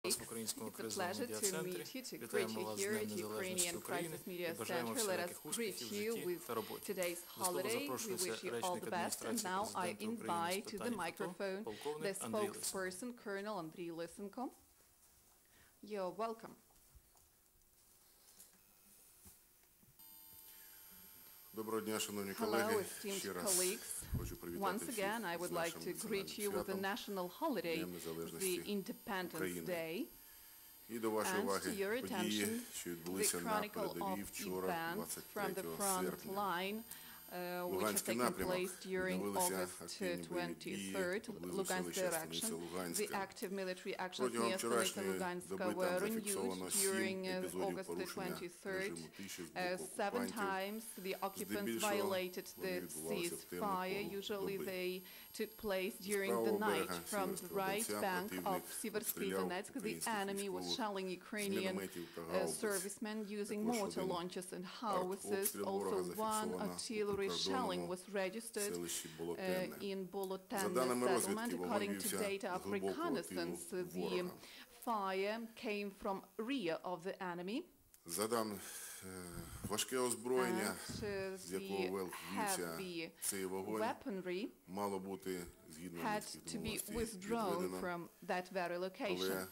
It's a pleasure to meet you, to greet you here at Ukrainian Crisis Media Center. Let us greet you with today's holiday. We wish you all the best. And now I invite to the microphone the spokesperson, Colonel Andriy Lysenko. You're welcome. Hello, esteemed colleagues. Once again, I would like to greet you with the national holiday, the Independence Day. And to your attention, the chronicle of events from the front line which has taken place during August 23rd, Lugansk direction. The active military actions near Stolica Luganska were renewed during August 23rd. 7 times the occupants violated the ceasefire. Usually they took place during the night. From the right bank of Siversky Donetsk, the enemy was shelling Ukrainian servicemen using mortar launchers and howitzers. Also, one artillery shelling was registered in Boloten settlement. According to data of reconnaissance, the fire came from rear of the enemy. Heavy weaponry had to be withdrawn from that very location.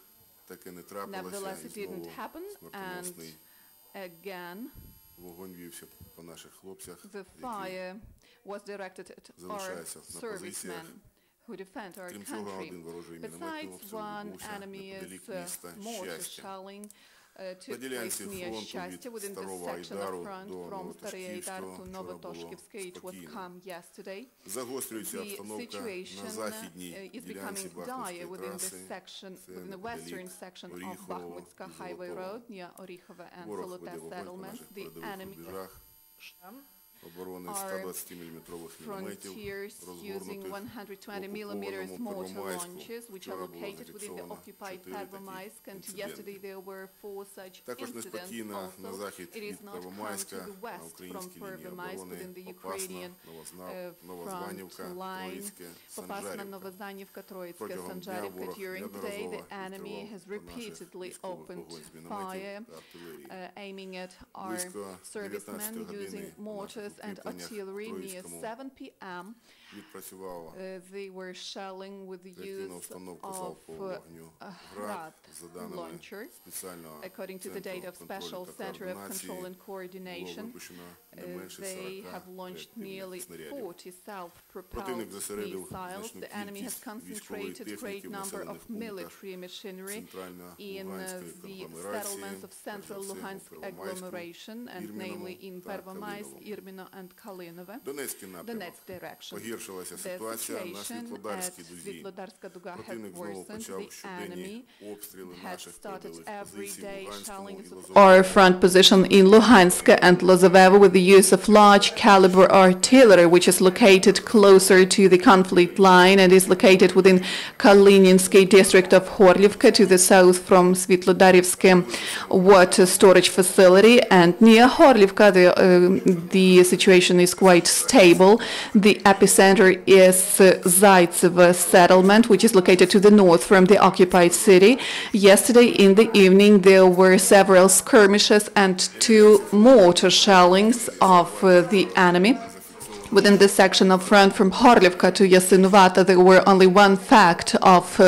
Nevertheless, it didn't happen, and again, the fire was directed at our servicemen who defend our country. Besides, one enemy's mortar shelling took place near Shastia within the section of front from Staraya Aidar to Novotoshkivsky. It was calm yesterday. The situation is becoming dire within this section, within the western section of Bakhmutska Highway Road near Orikhova and Zolote settlements. The enemy are frontiers using 120mm mortar launches, which are located within the occupied Pervomaisk, and yesterday there were 4 such incidents. Also, it is not come to the west from Pervomaisk within the Ukrainian front line. Popasna, Novozanivka, Troitska, Sanjarivka. During the day, the enemy has repeatedly opened fire, aiming at our servicemen using mortars and artillery. Near 7 p.m. They were shelling with the use of Grad launchers. According to the data of Special Center of Control and Coordination, they have launched nearly 40 self-propelled missiles. The enemy has concentrated a great number of military machinery in the settlements of central Luhansk agglomeration, and namely in Pervomaisk, Irmino and Kalinove, Donetsk direction. The situation at Svitlodarska Duga had worsened. The enemy had started every day shelling our front position in Luhansk and Lozovevo with the use of large caliber artillery, which is located closer to the conflict line and is located within Kalininsky district of Horlivka to the south from Svitlodarivsky water storage facility. And near Horlivka, the situation is quite stable. The epicenter is Zaitsevo settlement, which is located to the north from the occupied city. Yesterday in the evening, there were several skirmishes and 2 mortar shellings of the enemy. Within this section of front from Horlivka to Yasinuvata, there were only 1 fact of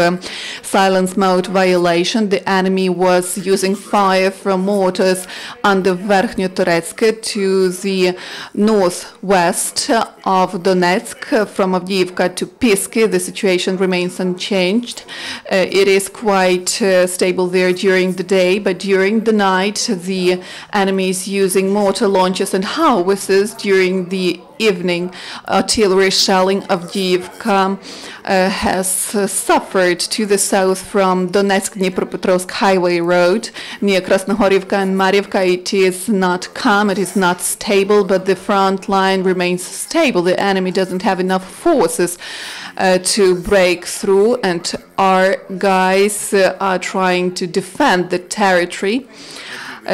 silence mode violation. The enemy was using fire from mortars under Verkhnyotoretsk to the northwest of Donetsk. From Avdiivka to Pisky, the situation remains unchanged. It is quite stable there during the day, but during the night, the enemy is using mortar launches and howitzers. During the evening, artillery shelling of Avdiivka has suffered to the south from Donetsk-Dnipropetrovsk Highway Road. Near Krasnohorivka and Mariivka, it is not calm, it is not stable, but the front line remains stable. The enemy doesn't have enough forces to break through, and our guys are trying to defend the territory.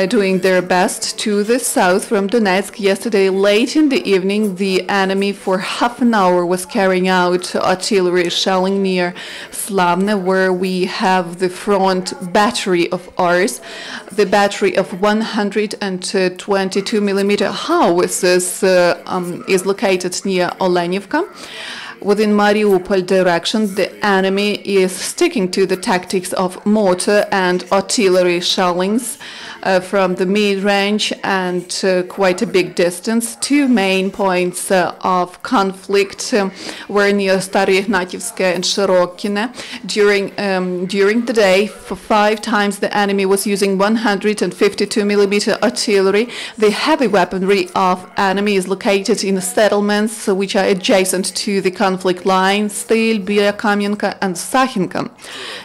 doing their best. To the south from Donetsk, yesterday late in the evening, the enemy for half an hour was carrying out artillery shelling near Slavne, where we have the front battery of ours. The battery of 122 millimeter howitzers is located near Olenivka. Within Mariupol direction, the enemy is sticking to the tactics of mortar and artillery shellings from the mid-range and quite a big distance. Two main points of conflict were near Stary Ignatievsk and Shirokine. During the day, for 5 times the enemy was using 152 millimeter artillery. The heavy weaponry of enemy is located in the settlements which are adjacent to the conflict lines, Stil, Biria Kamenka and Sakhinka.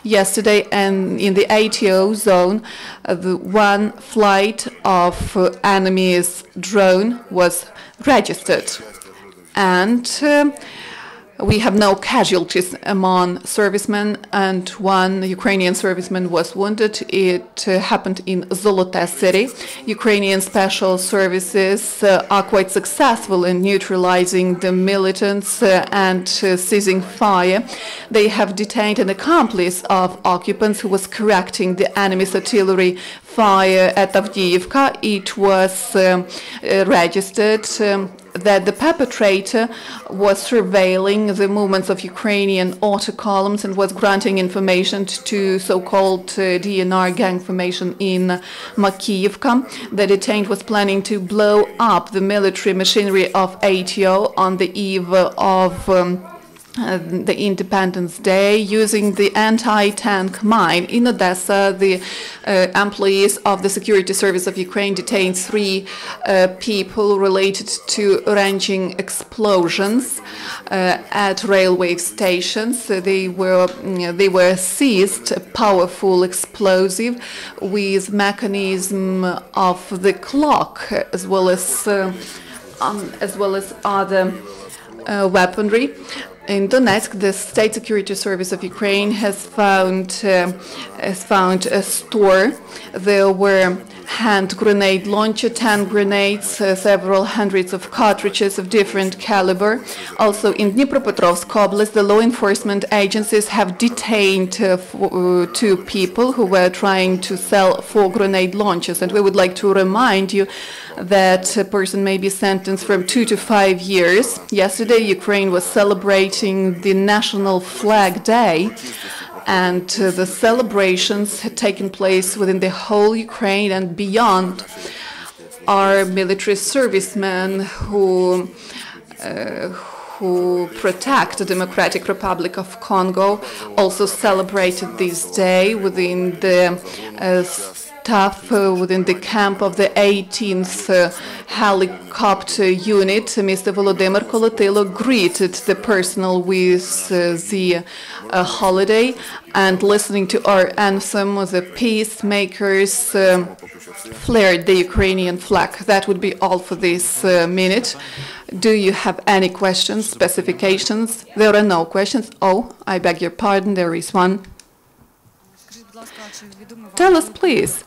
Yesterday, and in the ATO zone, the one flight of enemy's drone was registered, and we have no casualties among servicemen, and one Ukrainian serviceman was wounded. It happened in Zolote city. Ukrainian special services are quite successful in neutralizing the militants and seizing fire. They have detained an accomplice of occupants who was correcting the enemy's artillery fire at Avdiivka. It was registered that the perpetrator was surveilling the movements of Ukrainian auto columns and was granting information to so-called DNR gang formation in Makiivka. The detained was planning to blow up the military machinery of ATO on the eve of the Independence Day using the anti-tank mine. In Odessa, the employees of the Security Service of Ukraine detained 3 people related to arranging explosions at railway stations. They were seized a powerful explosive with mechanism of the clock, as well as other weaponry. In Donetsk, the State Security Service of Ukraine has found a store. There were hand grenade launcher, 10 grenades, several hundreds of cartridges of different caliber. Also in Dnipropetrovsk Oblast, the law enforcement agencies have detained 2 people who were trying to sell 4 grenade launchers. And we would like to remind you that a person may be sentenced from 2 to 5 years. Yesterday, Ukraine was celebrating the National Flag Day, and the celebrations had taken place within the whole Ukraine and beyond. Our military servicemen who protect the Democratic Republic of Congo also celebrated this day within the staff within the camp of the 18th helicopter unit. Mr. Volodymyr Kolotilo greeted the personnel with the holiday, and listening to our anthem, the peacemakers flared the Ukrainian flag. That would be all for this minute. Do you have any questions, specifications? There are no questions. Oh, I beg your pardon, there is one. Tell us, please,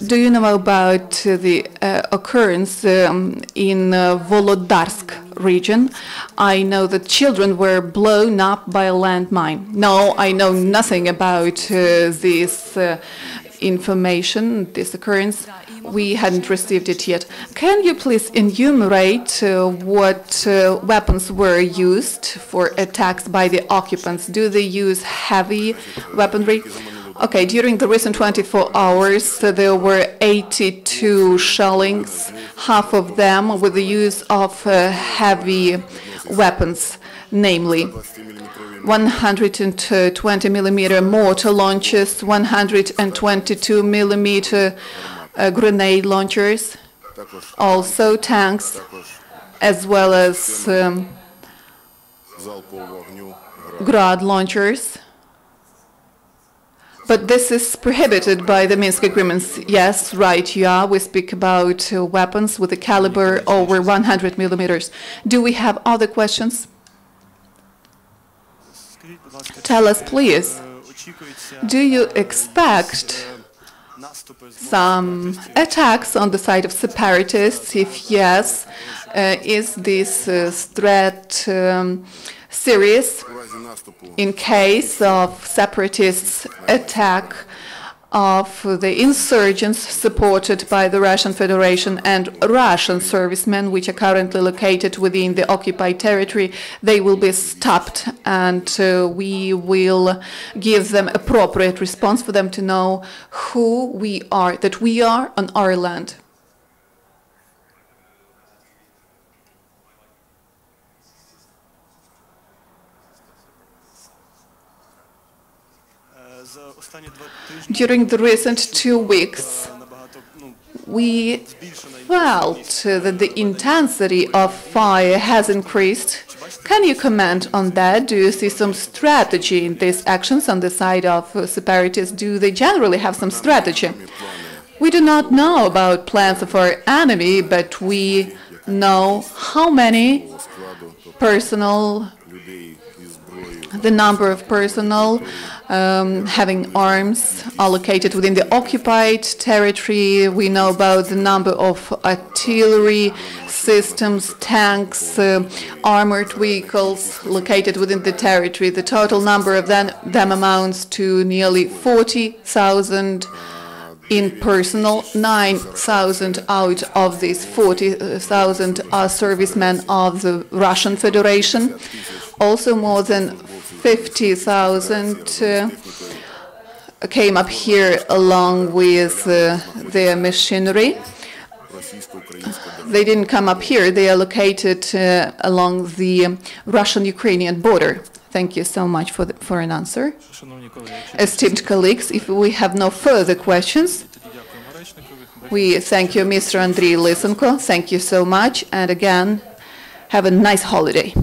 do you know about the occurrence in Volodarsk region? I know that children were blown up by a landmine. No, I know nothing about this information, this occurrence. We hadn't received it yet. Can you please enumerate what weapons were used for attacks by the occupants? Do they use heavy weaponry? Okay, during the recent 24 hours, there were 82 shellings, half of them with the use of heavy weapons, namely 120 millimeter mortar launchers, 122 millimeter grenade launchers, also tanks, as well as Grad launchers. But this is prohibited by the Minsk agreements. Yes, right, yeah, we speak about weapons with a caliber over 100 millimeters. Do we have other questions? Tell us, please. Do you expect some attacks on the side of separatists? If yes, is this threat serious in case of separatists' attack of the insurgents supported by the Russian Federation and Russian servicemen, which are currently located within the occupied territory? They will be stopped, and we will give them appropriate response for them to know who we are, that we are on our land. During the recent 2 weeks, we felt that the intensity of fire has increased. Can you comment on that? Do you see some strategy in these actions on the side of separatists? Do they generally have some strategy? We do not know about plans of our enemy, but we know how many personnel, the number of personnel having arms are located within the occupied territory. We know about the number of artillery systems, tanks, armored vehicles located within the territory. The total number of them amounts to nearly 40,000 in personnel. 9,000 out of these 40,000 are servicemen of the Russian Federation. Also, more than 50,000 came up here along with their machinery. They didn't come up here. They are located along the Russian-Ukrainian border. Thank you so much for an answer. Esteemed colleagues, if we have no further questions, we thank you, Mr. Andriy Lysenko. Thank you so much. And again, have a nice holiday.